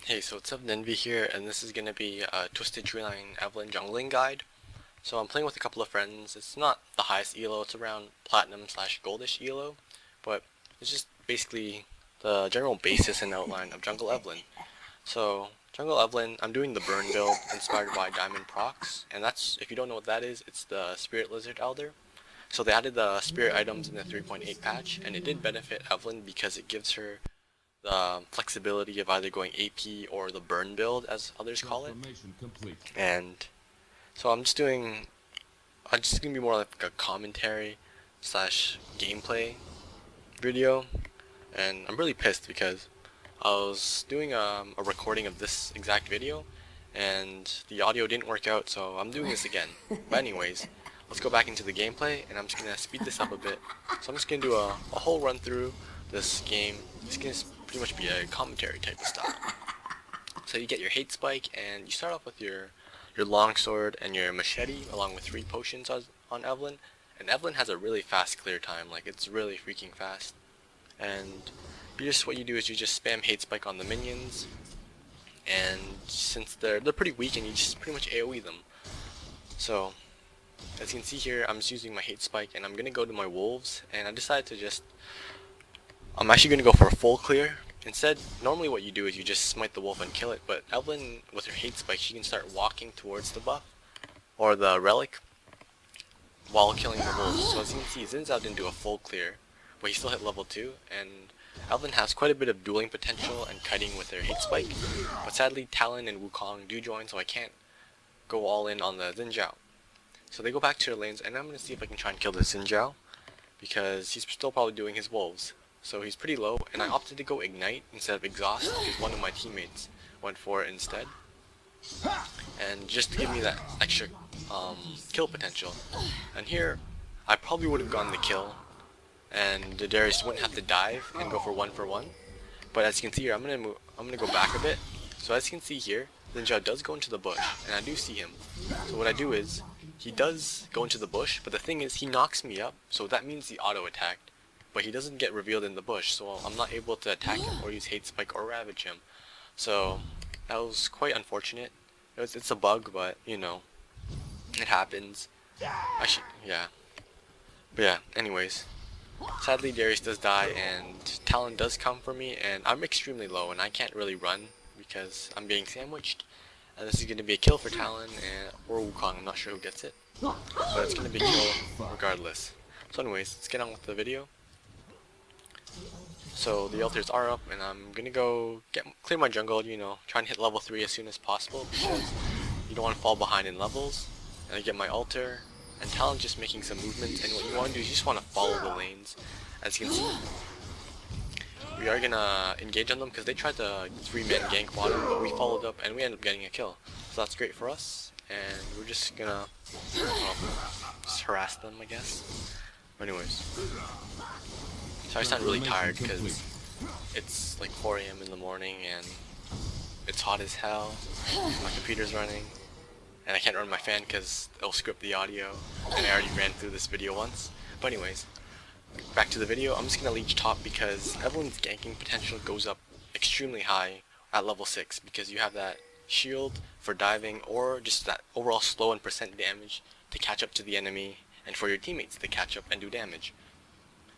Hey, so what's up, Nenvi here, and this is gonna be a Twisted Treeline Evelyn jungling guide. So I'm playing with a couple of friends. It's not the highest elo, it's around platinum slash goldish elo, but it's just basically the general basis and outline of Jungle Evelyn. So Jungle Evelyn, I'm doing the burn build inspired by Diamond Procs, and that's, if you don't know what that is, it's the Spirit Lizard Elder. So they added the spirit items in the 3.8 patch, and it did benefit Evelyn because it gives her the flexibility of either going AP or the burn build, as others call it. And so I'm just gonna be more like a commentary slash gameplay video, and I'm really pissed because I was doing a recording of this exact video, and the audio didn't work out, so I'm doing this again. But anyways, let's go back into the gameplay, and I'm just gonna speed this up a bit. So I'm just gonna do a whole run through this game. It's gonna pretty much be a commentary type of style. So you get your hate spike, and you start off with your longsword and your machete, along with 3 potions on Evelyn. And Evelyn has a really fast clear time, like it's really freaking fast. And what you do is you just spam hate spike on the minions, and since they're pretty weak, and you just pretty much AoE them. So as you can see here, I'm just using my hate spike, and I'm gonna go to my wolves, and I decided to I'm actually gonna go for a full clear. Instead, normally what you do is you just smite the wolf and kill it, but Evelyn, with her hate spike, she can start walking towards the buff, or the relic, while killing the wolves. So as you can see, Xin Zhao didn't do a full clear, but he still hit level 2, and Evelyn has quite a bit of dueling potential and kiting with her hate spike, but sadly Talon and Wukong do join, so I can't go all in on the Xin Zhao. So they go back to their lanes, and I'm gonna see if I can try and kill the Xin Zhao, because he's still probably doing his wolves. So he's pretty low, and I opted to go Ignite instead of Exhaust because one of my teammates went for it instead. And just to give me that extra kill potential. And here, I probably would have gotten the kill, and the Darius wouldn't have to dive and go for 1 for 1. But as you can see here, I'm gonna go back a bit. So as you can see here, Ninja does go into the bush, and I do see him. So what I do is, he does go into the bush, but the thing is, he knocks me up, so that means he auto-attacked. But he doesn't get revealed in the bush, so I'm not able to attack him or use hate spike or ravage him. So that was quite unfortunate. It's a bug, but you know, it happens. Yeah. But yeah, anyways. Sadly, Darius does die, and Talon does come for me, and I'm extremely low, and I can't really run because I'm being sandwiched. And this is going to be a kill for Talon or Wukong, I'm not sure who gets it. But it's going to be a kill regardless. So anyways, let's get on with the video. So the altars are up, and I'm gonna go clear my jungle, you know, try and hit level 3 as soon as possible, because you don't want to fall behind in levels. And I get my altar, and Talon's just making some movement, and what you want to do is you just want to follow the lanes. As you can see, we are gonna engage on them, because they tried to 3-man gank bottom, but we followed up, and we ended up getting a kill. So that's great for us, and we're just gonna just harass them, I guess. But anyways. So I sound really tired because it's like 4 AM in the morning and it's hot as hell. My computer's running and I can't run my fan because it'll script the audio, and I already ran through this video once. But anyways, back to the video. I'm just gonna leech top because everyone's ganking potential goes up extremely high at level 6 because you have that shield for diving, or just that overall slow and percent damage to catch up to the enemy and for your teammates to catch up and do damage.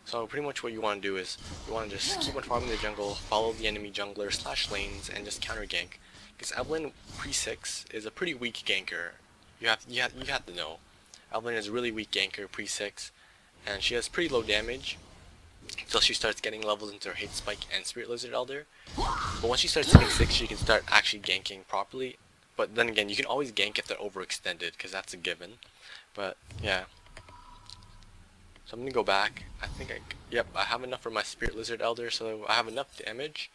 So pretty much what you want to do is, you want to just keep on farming the jungle, follow the enemy jungler / lanes, and just counter gank. Because Evelyn pre-6 is a pretty weak ganker. You have to know. Evelyn is a really weak ganker pre-6, and she has pretty low damage until she starts getting levels into her hate spike and Spirit Lizard Elder. But once she starts hitting 6, she can start actually ganking properly. But then again, you can always gank if they're overextended, because that's a given. But yeah. So I'm gonna go back. Yep, I have enough for my Spirit Lizard Elder, so I have enough damage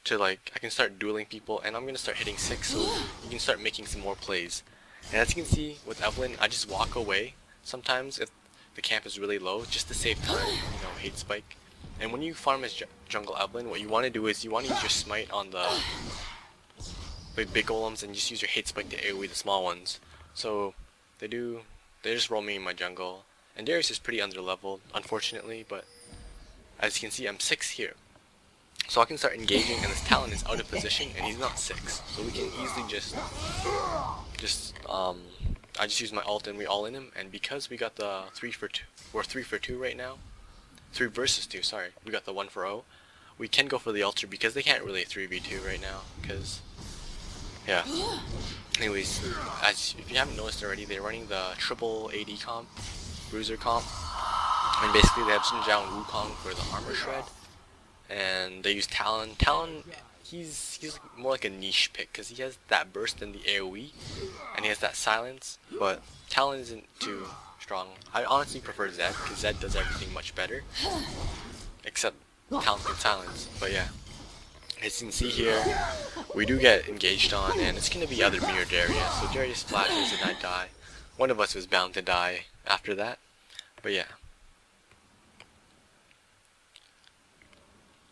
to, like, I can start dueling people, and I'm gonna start hitting 6, so you can start making some more plays. And as you can see with Evelyn, I just walk away sometimes if the camp is really low, just to save time, you know, hate spike. And when you farm as jungle Evelyn, what you want to do is you want to use your smite on the big golems, and just use your hate spike to AoE the small ones. So they just roll me in my jungle. And Darius is pretty underleveled, unfortunately, but as you can see, I'm 6 here. So I can start engaging, and this Talon is out of position, and he's not 6. So we can easily I just use my ult and we all in him, and because we got the 3 for 2, we're 3 for 2 right now. 3 versus 2, sorry. We got the 1 for 0. We can go for the ultra because they can't really 3v2 right now, because, yeah. Anyways, if you haven't noticed already, they're running the triple AD comp, bruiser comp, and basically they have Xin Zhao and Wukong for the armor shred, and they use Talon. Talon, he's more like a niche pick because he has that burst in the AoE, and he has that silence, but Talon isn't too strong. I honestly prefer Zed because Zed does everything much better, except Talon can silence. But yeah, as you can see here, we do get engaged on, and it's going to be either me or Darius. So Darius flashes and I die. One of us was bound to die after that, but yeah.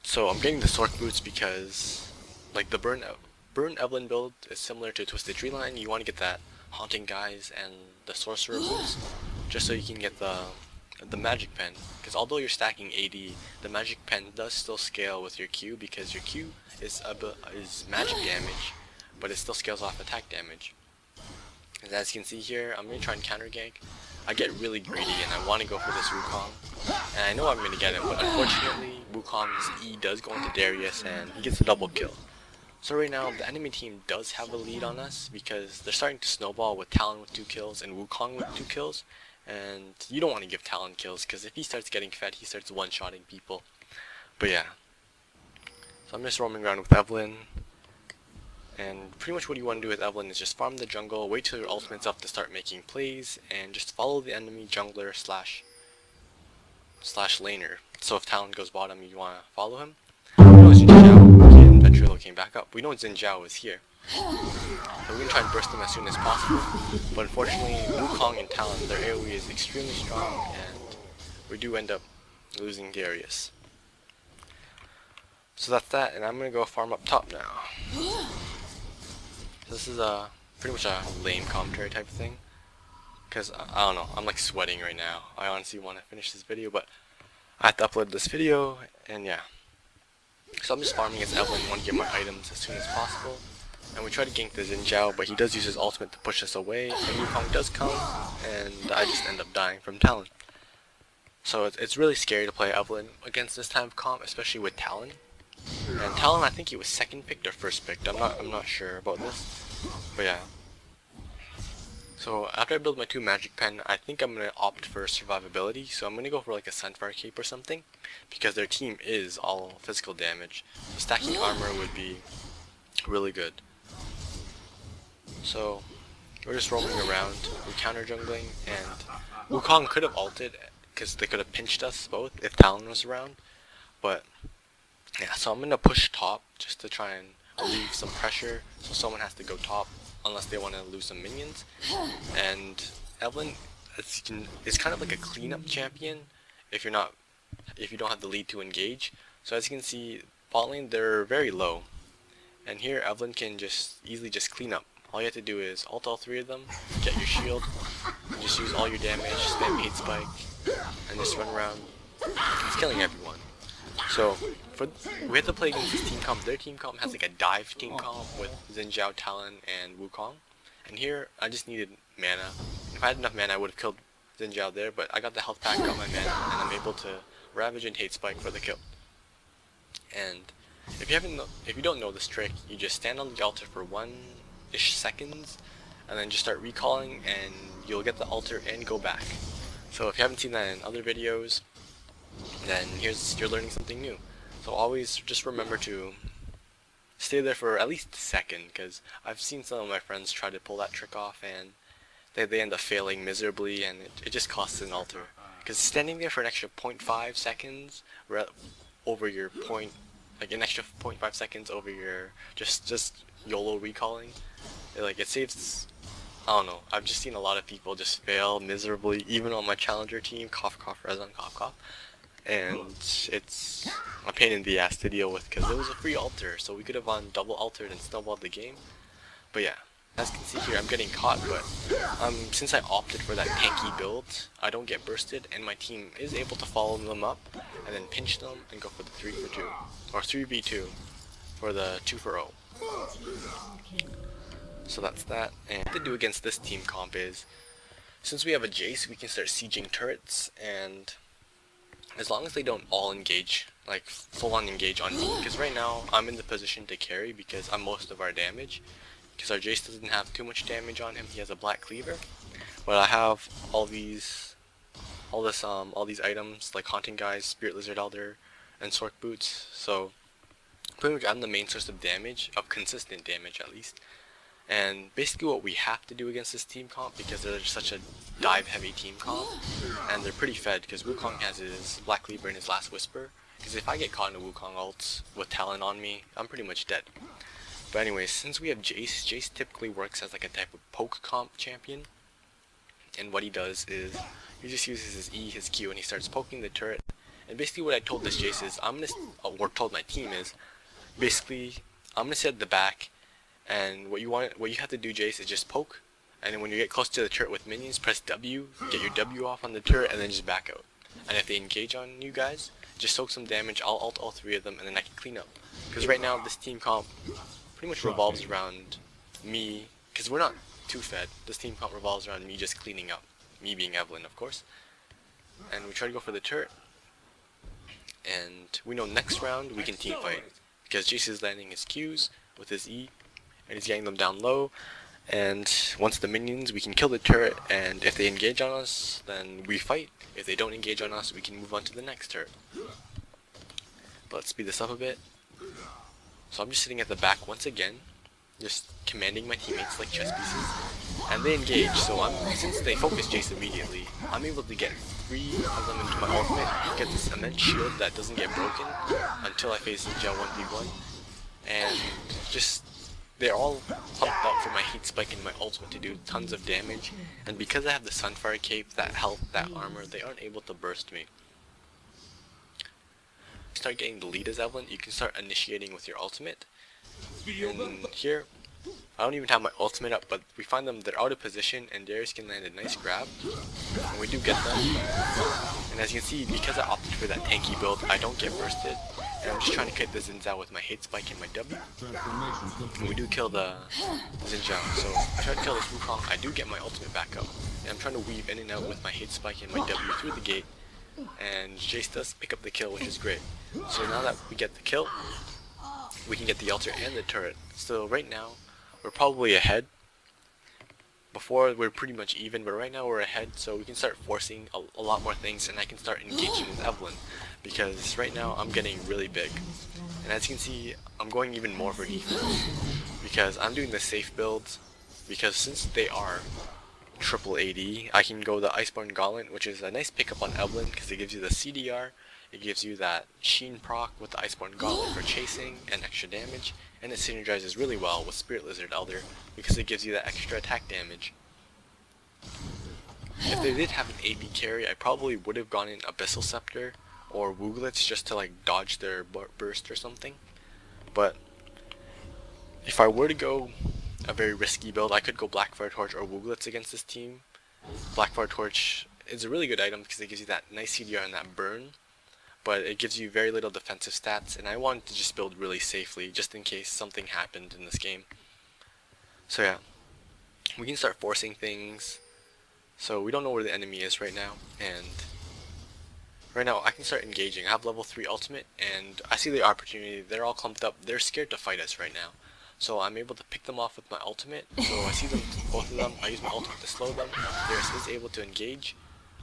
So I'm getting the Sork boots because, like, the Burn Evelyn build is similar to Twisted Treeline. You want to get that Haunting Guise and the Sorcerer boots, just so you can get the Magic Pen. Because although you're stacking AD, the Magic Pen does still scale with your Q, because your Q is magic damage, but it still scales off attack damage. And as you can see here, I'm going to try and counter gank. I get really greedy and I want to go for this Wukong, and I know I'm going to get him, but unfortunately Wukong's E does go into Darius and he gets a double kill. So right now the enemy team does have a lead on us because they're starting to snowball with Talon with 2 kills and Wukong with 2 kills, and you don't want to give Talon kills because if he starts getting fed, he starts one-shotting people. But yeah, so I'm just roaming around with Evelyn. And pretty much what you want to do with Evelyn is just farm the jungle, wait till your ultimate's up to start making plays, and just follow the enemy jungler slash laner. So if Talon goes bottom, you want to follow him. We know Xin Zhao and Ventrilo came back up. We know Xin Zhao is here. So we're going to try and burst them as soon as possible. But unfortunately, Wukong and Talon, their AoE is extremely strong, and we do end up losing Darius. So that's that, and I'm going to go farm up top now. This is pretty much a lame commentary type of thing, because I don't know, I'm like sweating right now. I honestly want to finish this video, but I have to upload this video, and yeah. So I'm just farming as Evelyn, want to get my items as soon as possible, and we try to gank the Xin Zhao, but he does use his ultimate to push us away, and Wukong does come, and I just end up dying from Talon. So it's really scary to play Evelyn against this type of comp, especially with Talon. And Talon, I think he was second picked or first picked. I'm not sure about this, but yeah. So after I build my 2 magic pen, I think I'm gonna opt for survivability. So I'm gonna go for like a Sunfire cape or something, because their team is all physical damage. So stacking armor would be really good. So we're just roaming around, we're counter jungling, and Wukong could have ulted because they could have pinched us both if Talon was around, but. Yeah, so I'm going to push top just to try and relieve some pressure, so someone has to go top unless they want to lose some minions. And Evelyn is kind of like a cleanup champion if you don't have the lead to engage. So as you can see, bot lane, they're very low, and here Evelyn can easily clean up. All you have to do is ult all 3 of them, get your shield, and just use all your damage, spam hate spike, and just run around. It's killing everyone. So we have to play against this team comp. Their team comp has like a dive team comp with Xin Zhao, Talon, and Wukong. And here I just needed mana. If I had enough mana, I would have killed Xin Zhao there, but I got the health pack, got my mana, and I'm able to ravage and hate spike for the kill. And if you don't know this trick, you just stand on the altar for 1-ish seconds, and then just start recalling, and you'll get the altar and go back. So if you haven't seen that in other videos, then you're learning something new. So always just remember to stay there for at least a second, because I've seen some of my friends try to pull that trick off and they end up failing miserably, and it just costs an altar. Because standing there for an extra 0.5 seconds over your an extra 0.5 seconds over your just YOLO recalling, it saves. I don't know, I've just seen a lot of people just fail miserably, even on my challenger team, cough cough, Rezon, cough cough. And it's a pain in the ass to deal with because it was a free altar, so we could have double altered and snowballed the game. But yeah, As you can see here, I'm getting caught, but since I opted for that tanky build, I don't get bursted, and my team is able to follow them up, and then pinch them, and go for the 3 for 2, or 3v2, for the 2 for 0. So that's that, and what to do against this team comp is, since we have a Jace, we can start sieging turrets, and as long as they don't all engage, like full on engage on me, because right now I'm in the position to carry because I'm most of our damage, because our Jace doesn't have too much damage on him. He has a black cleaver, but I have all these items like Haunting Guys, Spirit Lizard Elder, and Sork Boots. So pretty much I'm the main source of damage, of consistent damage at least. And basically what we have to do against this team comp, because they're such a dive heavy team comp, and they're pretty fed because Wukong has his Black Cleaver and his Last Whisper, because if I get caught in a Wukong ult with Talon on me, I'm pretty much dead. But anyways, since we have Jace, Jace typically works as like a type of poke comp champion, and what he does is, he just uses his E, his Q, and he starts poking the turret. And basically what I told this Jace is, or told my team is, basically, I'm gonna sit at the back, and what you have to do, Jace, is just poke, and then when you get close to the turret with minions, press W, get your W off on the turret, and then just back out. And if they engage on you guys, just soak some damage, I'll ult all 3 of them, and then I can clean up. Because right now, this team comp pretty much revolves around me, because we're not too fed. This team comp revolves around me just cleaning up. Me being Evelyn, of course. And we try to go for the turret, and we know next round we can team fight, because Jace is landing his Qs with his E, and he's getting them down low, and once the minions, we can kill the turret, and if they engage on us, then we fight. If they don't engage on us, we can move on to the next turret. But let's speed this up a bit. So I'm just sitting at the back once again, just commanding my teammates like chess pieces, and they engage, so since they focus Jace immediately, I'm able to get 3 of them into my ultimate, get this immense shield that doesn't get broken until I face Ninja 1v1, and just they're all pumped up for my heat spike and my ultimate to do tons of damage, and because I have the Sunfire cape, that health, that armor, they aren't able to burst me. Start getting the lead as Evelyn, you can start initiating with your ultimate, and here, I don't even have my ultimate up, but we find them, they're out of position, and Darius can land a nice grab, and we do get them, and as you can see, because I opted for that tanky build, I don't get bursted, and I'm just trying to kite the Zinzao with my hate spike and my W, and we do kill the Zinzao, so I try to kill this Wukong, I do get my ultimate back up, and I'm trying to weave in and out with my hate spike and my W through the gate, and Jace does pick up the kill, which is great. So now that we get the kill, we can get the altar and the turret. So right now, we're probably ahead. Before, we're pretty much even, but right now we're ahead, so we can start forcing a lot more things, and I can start engaging with Evelyn, because right now I'm getting really big. And as you can see, I'm going even more for defense, because I'm doing the safe builds, because since they are triple AD, I can go the Iceborne Gauntlet, which is a nice pickup on Evelyn, because it gives you the CDR, it gives you that Sheen proc with the Iceborne Gauntlet for chasing and extra damage, and it synergizes really well with Spirit Lizard Elder, because it gives you that extra attack damage. If they did have an AB carry, I probably would have gone in Abyssal Scepter or Wooglets just to like dodge their burst or something, but if I were to go a very risky build, I could go Blackfire Torch or Wooglets against this team. Blackfire Torch is a really good item because it gives you that nice CDR and that burn, but it gives you very little defensive stats, and I wanted to just build really safely just in case something happened in this game. So yeah, we can start forcing things. So we don't know where the enemy is right now, and right now I can start engaging. I have level 3 ultimate, and I see the opportunity. They're all clumped up. They're scared to fight us right now. So I'm able to pick them off with my ultimate. So I see them, both of them. I use my ultimate to slow them. Darius is able to engage.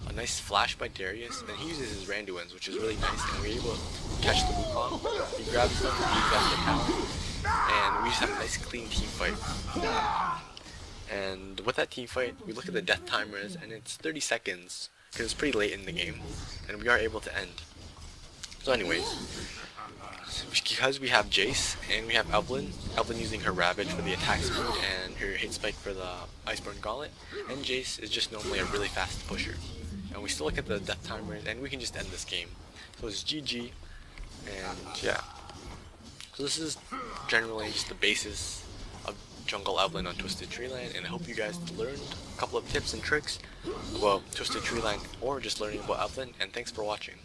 A nice flash by Darius, and he uses his Randuins, which is really nice, and we're able to catch the Wukong. He grabs them, he grabs the talent, and we just have a nice clean team fight. And with that team fight, we look at the death timers, and it's 30 seconds, because it's pretty late in the game, and we are able to end. So anyways, because we have Jace, and we have Evelyn using her Ravage for the attack speed, and her hit spike for the Iceborne Gauntlet, and Jace is just normally a really fast pusher. And we still look at the death timers, and we can just end this game. So it's GG, and yeah. So this is generally just the basis of jungle Evelyn on Twisted Treeline, and I hope you guys learned a couple of tips and tricks about Twisted Treeline or just learning about Evelyn, and thanks for watching.